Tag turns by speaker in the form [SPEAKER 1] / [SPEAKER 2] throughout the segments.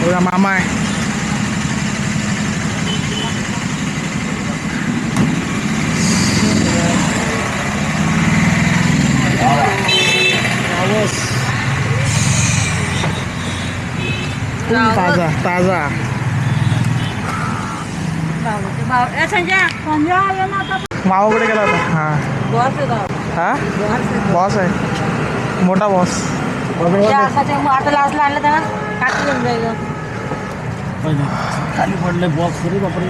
[SPEAKER 1] बघा मामा आहे. ताजा ताजा मावाकडे गेला होता. हां हां बॉस आहे, मोठा बॉस.
[SPEAKER 2] खाली पडले बॉक्स तरी बापरे.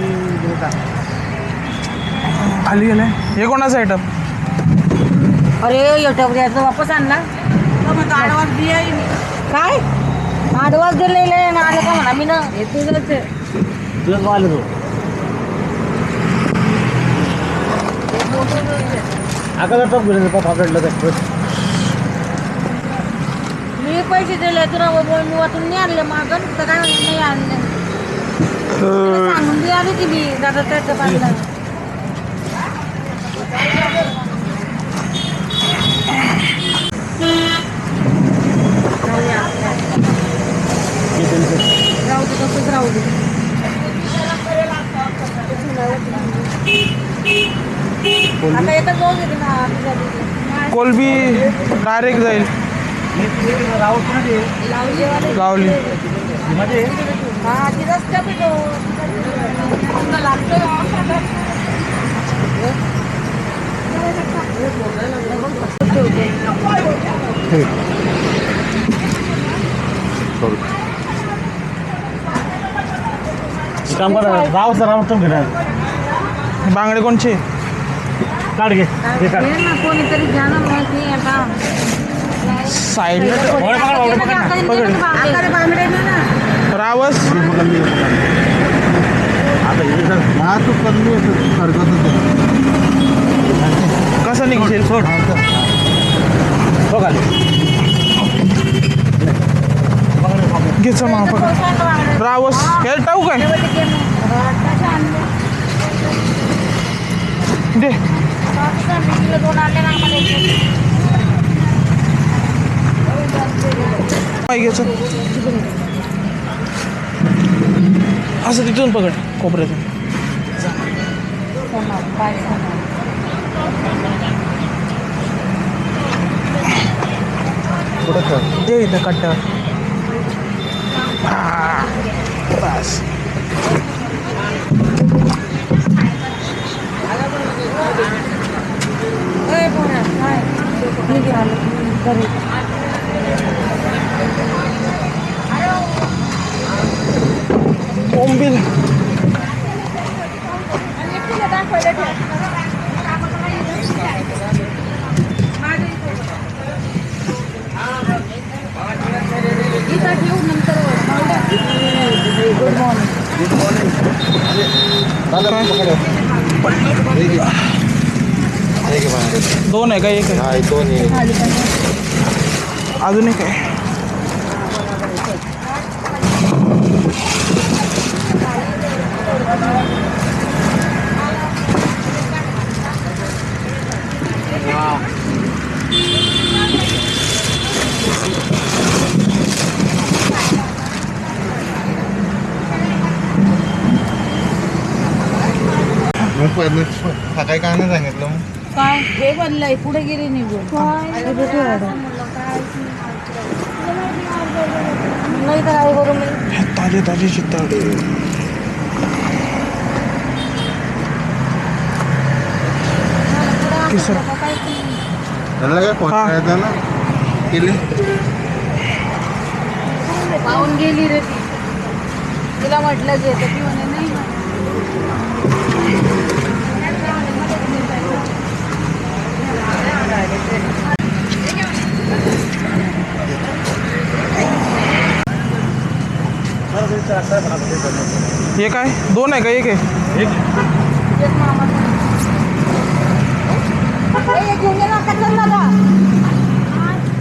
[SPEAKER 1] खाली गेलाय. हे कोणाचं आयटम?
[SPEAKER 3] अरे युट्यूब वापस आणला काय आडवाच दिलेले ना आलं का म्हणा मी ना हे तुझंच
[SPEAKER 2] तुझंच आलं तो आकाला टॉप गेले पकडलं त्या.
[SPEAKER 3] मी पैसे दिले तुला मी वाचून नाही आणले मागं तर काय नाही आणले सांगून दे आली की मी दादा त्याचं बांधलं. राहू दे तसंच राहू दे. आता येतं जाऊ दे ना
[SPEAKER 1] कोलबी डायरेक्ट जाईल. लावली
[SPEAKER 3] हा ती रस्त्या
[SPEAKER 2] काम करा रावचं घेणार.
[SPEAKER 1] बांगडे कोणचे?
[SPEAKER 2] काढ घे काढ.
[SPEAKER 3] कोणीतरी घ्या ना माहिती आता
[SPEAKER 1] साईडला
[SPEAKER 3] बांगडे ना
[SPEAKER 1] रावस.
[SPEAKER 2] आता तू कमी
[SPEAKER 1] कसं निघशील?
[SPEAKER 2] सोड बघाल
[SPEAKER 1] घ्यायचं मग पकड. रावस घ्यायला टाकू काय? दे घ्यायचं असं तिथून पकड कोपऱ्यातून. दे इथं कट्ट्यावर. बस बोंबील दोन आहे का? एक आहे.
[SPEAKER 2] दोन
[SPEAKER 1] अजून एक आहे.
[SPEAKER 2] सकाळी काय नाही सांगितलं मग
[SPEAKER 3] काय हे बनलंय पुढे गेली निघून नाही तर आहे बरोबर.
[SPEAKER 1] ताजे ताजे चित्तावडे.
[SPEAKER 2] त्याला काय पोहोचायचं ना केली
[SPEAKER 3] पाहून गेली रे ती. तिला म्हटलं जे ती म्हणे नाही ना.
[SPEAKER 1] हे काय? दोन आहे का? एक आहे.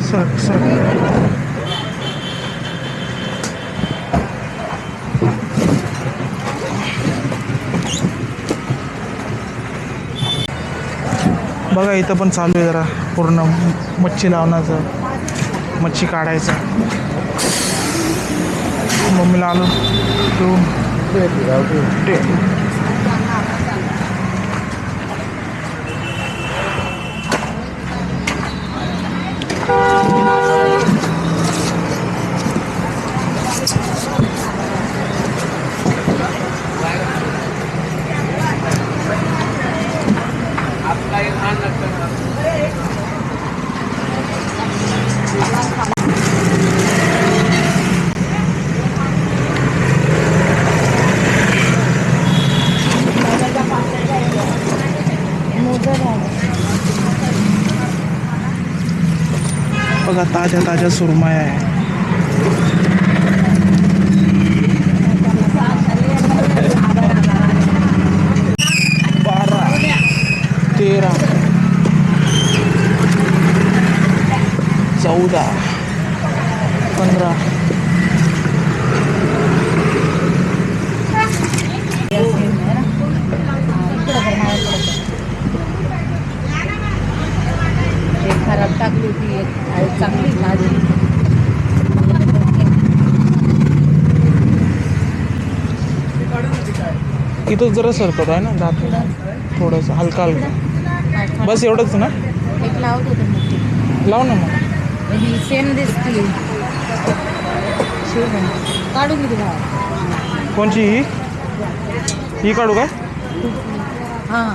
[SPEAKER 1] सर सर बघा इथं पण चालू आहे जरा पूर्ण मच्छी लावण्याचं, मच्छी काढायचं. मम्मीला आलो घेऊन ते बघा ताज्या ताज्या सुरमया आहे. बारा 13 14 15
[SPEAKER 3] खराब टाकली होती एक चांगली भाजी.
[SPEAKER 1] इथं जरा सरकत आहे ना दात थोडंसं हलका हलका. बस एवढंच ना.
[SPEAKER 3] एक लावत होते मोठी
[SPEAKER 1] लाव ना मग.
[SPEAKER 3] ही सेम दिसते. काढून किती भाव.
[SPEAKER 1] कोणची ही काढू काय.
[SPEAKER 3] हां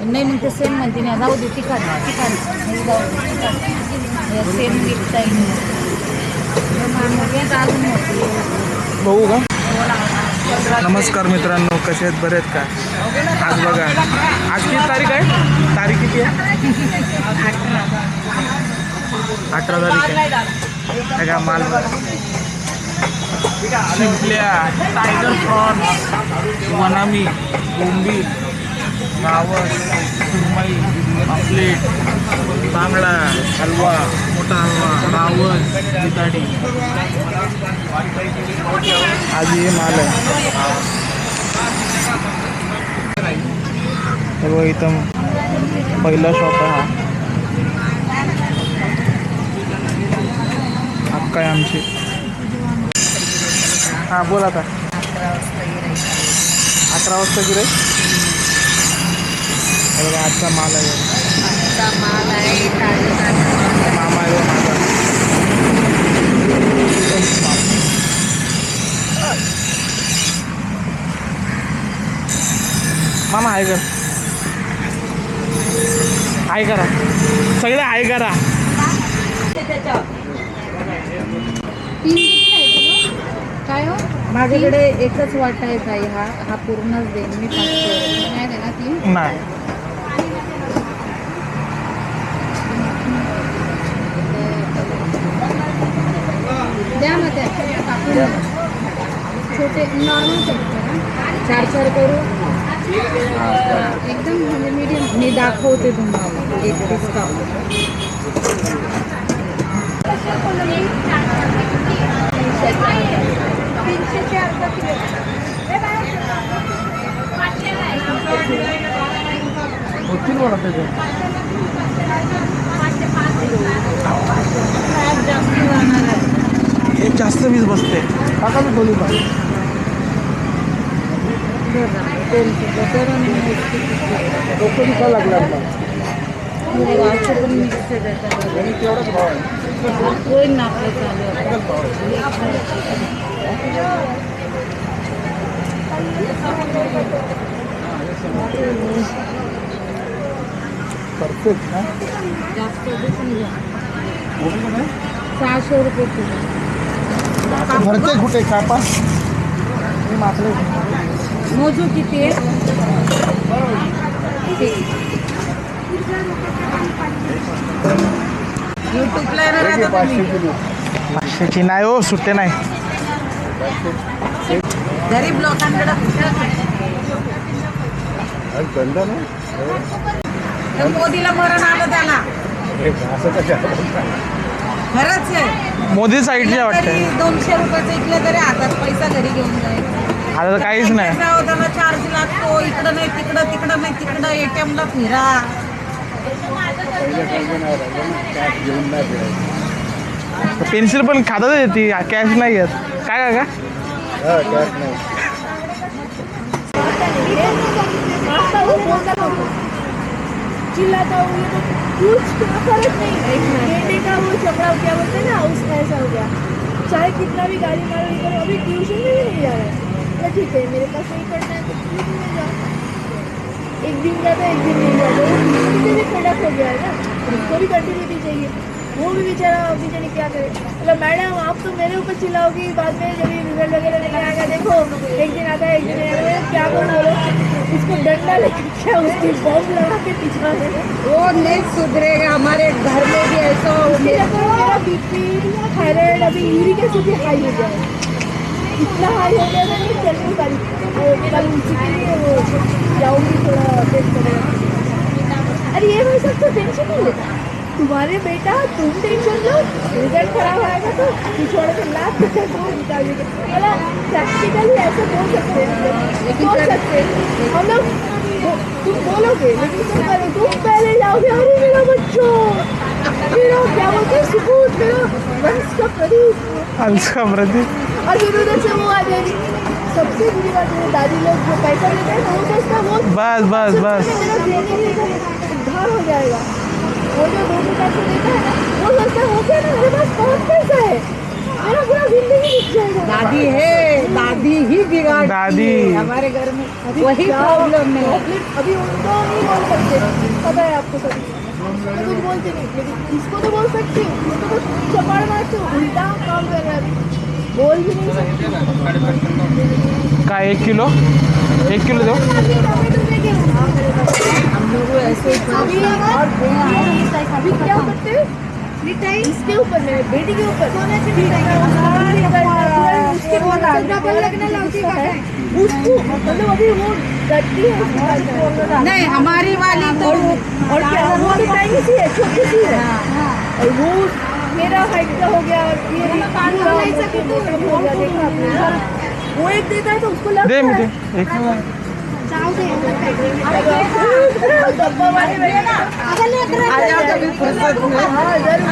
[SPEAKER 3] नाही मग ते सेम म्हणते ना जाऊ दे तिखट सेम विकता अजून
[SPEAKER 1] बघू का. नमस्कार मित्रांनो, कसे आहेत, बरे आहेत का. आज बघा आज किती तारीख आहे. तारीख किती आहे. 18 तारीख आहे का. माल शिंपल्या, टायगर प्रॉन्स, वनामी, बोंबी, रावस, सुरमई, पापलेट, बांगडा, हलवा, मोठा हलवा, रावस, बिताडी. आज हे माल आहे. हे बघा इथं पहिला शॉप आहे हा. अक्का आहे आमची. हां बोला आता. 11 वाजता गिरे. बघा आजचा माल आहे. मामा आहे माझा. मामा आहे का. आहे करा सगळे आहे करा.
[SPEAKER 3] काय हो माझ्याकडे एकच वाटा आहे ताई. हा पूर्णच देईन मी. 500 नाही देणार 3
[SPEAKER 1] नाही.
[SPEAKER 3] द्या मग त्या छोटे नॉर्मल 4 करू. एकदम म्हणजे मीडियम. मी दाखवते तुम्हाला एक डिस्काउंट.
[SPEAKER 1] होतील बघा त्याचे. एक जास्त वीज बसते. टाका मी बोलू का. डोकं दुखा लागला
[SPEAKER 3] पण मिक्स
[SPEAKER 1] तेवढाच भाव आहे.
[SPEAKER 3] होईल ना आपलं
[SPEAKER 1] परफेक्ट ना.
[SPEAKER 3] जास्त 600 रुपये किलो.
[SPEAKER 1] भरते कुठे कापा. मी मापले.
[SPEAKER 3] मोजू किती आहे. यूट्यूबला येणार आहे आता तुम्ही.
[SPEAKER 1] 500ची नाही हो, सुट्टे नाही.
[SPEAKER 3] गरीब लोकांकडे मोदीला मरण आलं त्याला. खरंच आहे.
[SPEAKER 1] मोदी साईडचे वाटतं.
[SPEAKER 3] 200 रुपयाचं इकलं तरी हातात पैसा घरी घेऊन जायचं.
[SPEAKER 1] आता तर काहीच नाही.
[SPEAKER 3] त्याला चार्ज लागतो. इकडं नाही तिकडं, तिकडं नाही तिकडं. ATM ला फिरा.
[SPEAKER 1] पेन्सिल पण खातात येते कॅश नाही येत काय का
[SPEAKER 2] हा कॅश नाही.
[SPEAKER 4] चिल्लाता हूँ ये तो कुछ फर्क नहीं। बेटे का वो चपड़ा क्या बोलते हैं ना, उसका ऐसा हो गया। चाहे कितना भी गाली मारो ये करो, अभी ट्यूशन में भी नहीं जा रहा है। तो ठीक है मेरे पास नहीं पढ़ना है तो ट्यूशन में जाओ। एक दिन जाता एक दिन नहीं जाता, वो ट्यूशन से भी खड़ा हो गया है ना, उसको भी कंटिन्यूटी चाहिए। वो भी बेचारा बेचारी क्या करे। मतलब मैडम आप तो मेरे ऊपर चिल्लाओगी, बाद में जब ये रिजल्ट वगैरह लेकर आएगा देखो एक दिन आता है एक दिन नहीं आता है, क्या बोलो इसको डंडा लेकर क्या उसकी बॉम्ब लगा के पीछा है।
[SPEAKER 3] वो नहीं सुधरेगा, हमारे घर में भी ऐसा हो गया।
[SPEAKER 4] मेरा बीपी थायराइड अभी यूरिक एसिड भी हाई हो गया है, इतना हाई हो गया था कि चल नहीं पाई। कल उसी के लिए वो जाऊँगी थोड़ा टेस्ट करेगा। अरे ये भाई सब तो टेंशन नहीं लेता, तुम्हारे बेटा तुम टेंशन लो, रिजल्ट खराब आएगा तो पिछोड़ के लाख रुपये को निकाल देंगे। मतलब प्रैक्टिकली ऐसे बोल सकते हैं, बोल सकते हैं हम लोग। तुम बोलोगे लेकिन तुम करो, तुम पहले जाओगे अरे मेरा बच्चों, मेरा क्या बोलते हैं सुकून, मेरा वंश का प्रदीप।
[SPEAKER 1] आमचा प्रदीप
[SPEAKER 4] और फिर उधर से वो आ जाएगी। सबसे बुरी बात है दादी लोग जो पैसा लेते हैं वो सोचता है वो
[SPEAKER 1] बस बस बस
[SPEAKER 4] मेरा देने का उद्धार हो जाएगा। वो जो 2 पैसे देता है ना वो सोचता है हो गया ना मेरे पास बहुत पैसा है, मेरा पूरा जिंदगी बीत जाएगा।
[SPEAKER 3] दादी है, दादी ही बिगाड़
[SPEAKER 1] दादी।
[SPEAKER 3] हमारे घर में वही प्रॉब्लम है।
[SPEAKER 4] अभी उनको नहीं बोल सकते, पता है आपको सभी, मैं कुछ बोलती नहीं, लेकिन इसको तो बोल सकती हूँ, उसको तो चपाड़ मारती हूँ, उल्टा काम कर रहा है अभी, बोल भी नहीं सकती।
[SPEAKER 1] काय 1 किलो 1 किलो दो
[SPEAKER 3] हम लोग ऐसे
[SPEAKER 4] अभी क्या करते हैं मिठाई इसके ऊपर, मेरे बेटी के ऊपर उसको मतलब अभी वो डरती है
[SPEAKER 3] नहीं, हमारी वाली तो
[SPEAKER 4] और क्या वो मिठाई सी है, छोटी सी है, और वो मेरा हाइट का हो गया और ये हो गया, देखा आपने। वो एक देता है तो उसको लगता
[SPEAKER 1] दे
[SPEAKER 4] है
[SPEAKER 1] मुझे एक
[SPEAKER 4] डब्बा वाले में ना
[SPEAKER 3] आ जाओ कभी फुर्सत में।
[SPEAKER 4] हाँ जरूर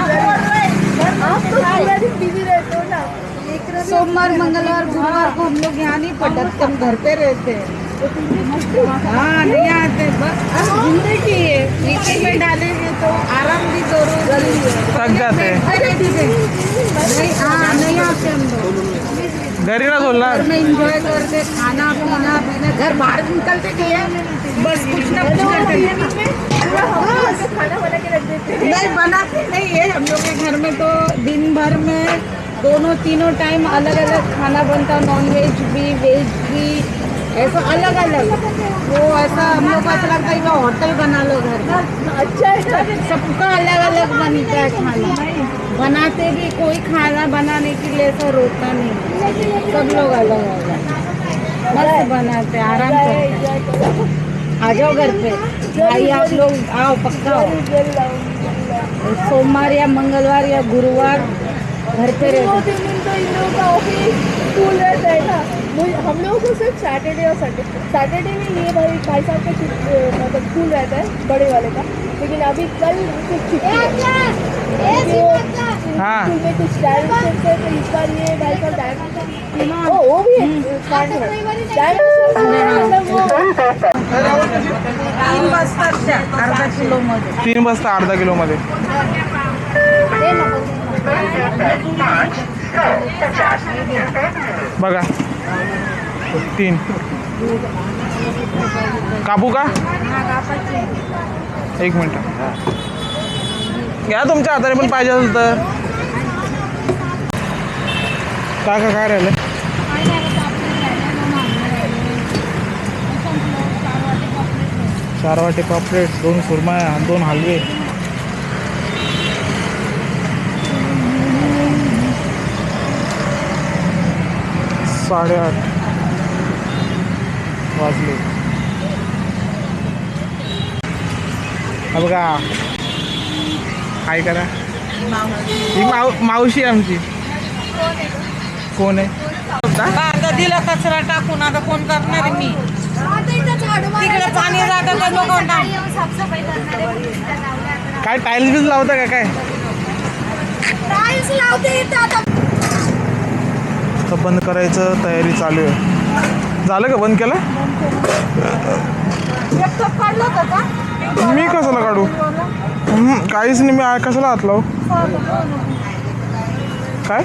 [SPEAKER 4] आप तो पूरा दिन बिजी रहते हो ना।
[SPEAKER 3] सोमवार मंगलवार गुरुवार को हम लोग यहाँ नहीं पढ़ते, हम घर पे रहते हैं। हाँ नहीं आते, बस जिंदगी है, मीटिंग में डालेंगे तो आराम भी जरूरी है।
[SPEAKER 1] थक जाते हैं
[SPEAKER 3] अरे ठीक है, नहीं हाँ नहीं आते हम लोग
[SPEAKER 1] घरी ना बोलणार
[SPEAKER 3] घर में इंजॉय करते, खाना पीना पीना, घर बाहर निकलते नहीं है, बस कुछ ना कुछ करते हैं।
[SPEAKER 4] खाना बना के रख देते हैं।
[SPEAKER 3] नहीं बनाते नहीं है हम लोग के घर में, तो दिन भर में दोनों तीनों टाइम अलग अलग खाना बनता, नॉन वेज भी वेज भी, ऐसा अलग अलग। वो ऐसा हम लोग को ऐसा लगता है कि होटल बना लो घर में।
[SPEAKER 4] अच्छा है,
[SPEAKER 3] सबका अलग अलग बनता है खाना, बनाते भी कोई खाना बनाने के लिए ऐसा रोता नहीं, सब लोग अलग अलग मस्त बनाते, आराम करते। आ जाओ घर पे भाई, आप लोग आओ पक्का आओ। सोमवार या मंगलवार या गुरुवार घर पे
[SPEAKER 4] दो
[SPEAKER 3] रहते।
[SPEAKER 4] 3 दिन तो इन लोगों का ऑफिस स्कूल रहता है ना, हम लोगों को सिर्फ सैटरडे और संडे। सैटरडे में ये भाई साहब का मतलब स्कूल रहता है बड़े वाले का, लेकिन अभी कल कुछ छुट्टी है।
[SPEAKER 1] हाँ।
[SPEAKER 4] स्कूल में कुछ डायरेक्शन है तो इस बार ये भाई साहब डायरेक्शन वो भी है स्टार्ट है मतलब वो
[SPEAKER 3] 3 वाजता अर्धा किलो मध्ये
[SPEAKER 1] 3 वाजता अर्धा किलो मध्ये बघा 3 कापू का 1 मिनिट घ्या तुमच्या हाताने पण पाहिजे असेल तर काका काय राहिलं चार वाटे पापलेट 2 सुरमया 2 हलवे 8:30 वाजले. हा बघा काय करा ही मावशी आमची कोण आहे
[SPEAKER 3] आता दिला कचरा टाकून, आता कोण करणार मी? तिकडे पाणी जातं तर लोक
[SPEAKER 1] काय टाईल्स बीज लावता का काय
[SPEAKER 4] टाइल्स लावते इथं आता.
[SPEAKER 1] तर बंद करायचं तयारी चालू आहे. झालं का बंद केलं?
[SPEAKER 4] एक टप काढलं होतं का?
[SPEAKER 1] मी कशाला काढू? काहीच नाही. मी कशाला हात लावू? काय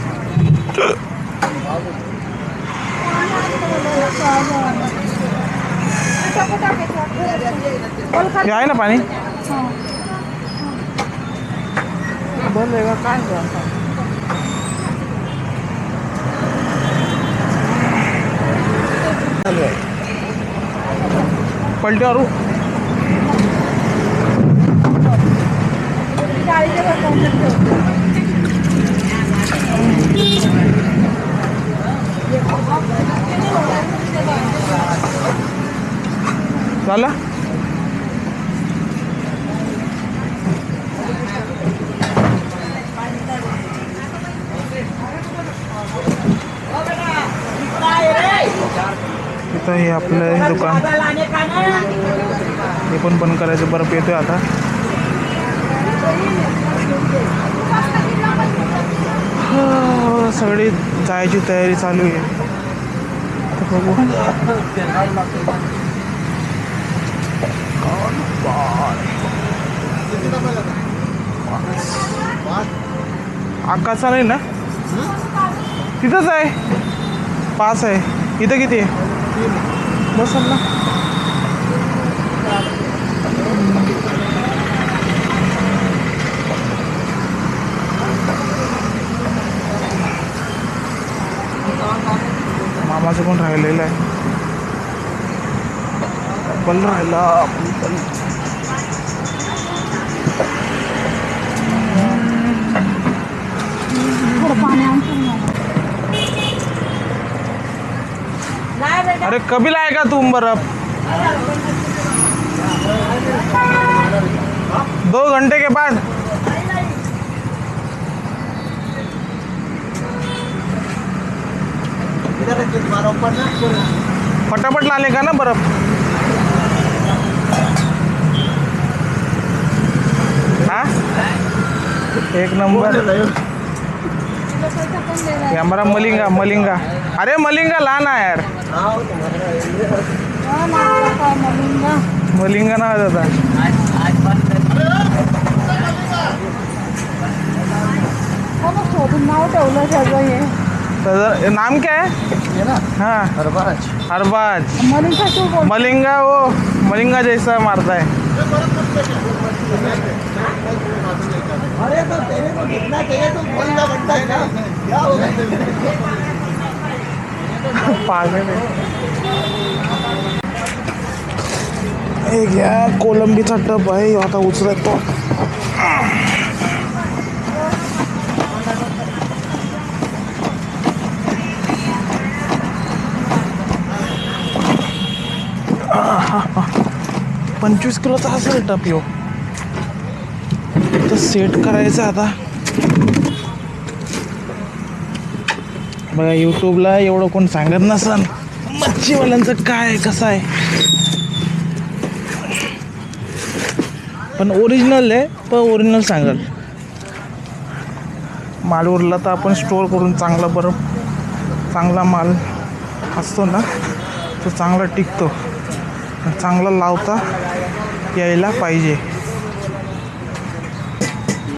[SPEAKER 1] हे आहे ना पाणी? बंद आहे का काय? पलटी मारू. झाला? इथं हे आपलं हे दुकान, हे पण बंद करायचं. बर्फ येतोय आता. सगळी जायची तयारी चालू आहे. बघू. आकाशचा नाही ना? तिथंच आहे. 5 आहे. इथं किती आहे? बसल ना. मामाचं पण राहिलेलं आहे. पण राहिला अरे कभी लाएगा तुम बर्फ? 2 घंटे के बाद. फटाफट लाने का ना बर्फ. हाँ एक नंबर. ये हमारा मलिंगा. मलिंगा. अरे मलिंगा लाना यार. मलिंगा ना दादा.
[SPEAKER 4] नाव ठेवलं त्याचं हे.
[SPEAKER 1] तर नाम क्या है? हाँ
[SPEAKER 2] अरबाज.
[SPEAKER 1] अरबाज.
[SPEAKER 4] मलिंगा
[SPEAKER 1] मलिंगा वो मलिंगा जैसा मारता है.
[SPEAKER 2] अरे तो तेरे को कितना चाहिए तो बोल ना बनता है ना. क्या हो
[SPEAKER 1] पागल आहे. हे घ्या कोलंबीचा टप आहे. आता उचलतो. $25 किलोचा असेल टप यो. तर सेट करायचं आता. बघा यूट्यूबला एवढं कोण सांगत नसन मच्छीवाल्यांचं काय कसं आहे. पण ओरिजिनल आहे. पण ओरिजिनल सांगाल. माल उरला तर आपण स्टोअर करून चांगला बर्फ चांगला माल असतो ना तो चांगला टिकतो. चांगला लावता यायला पाहिजे.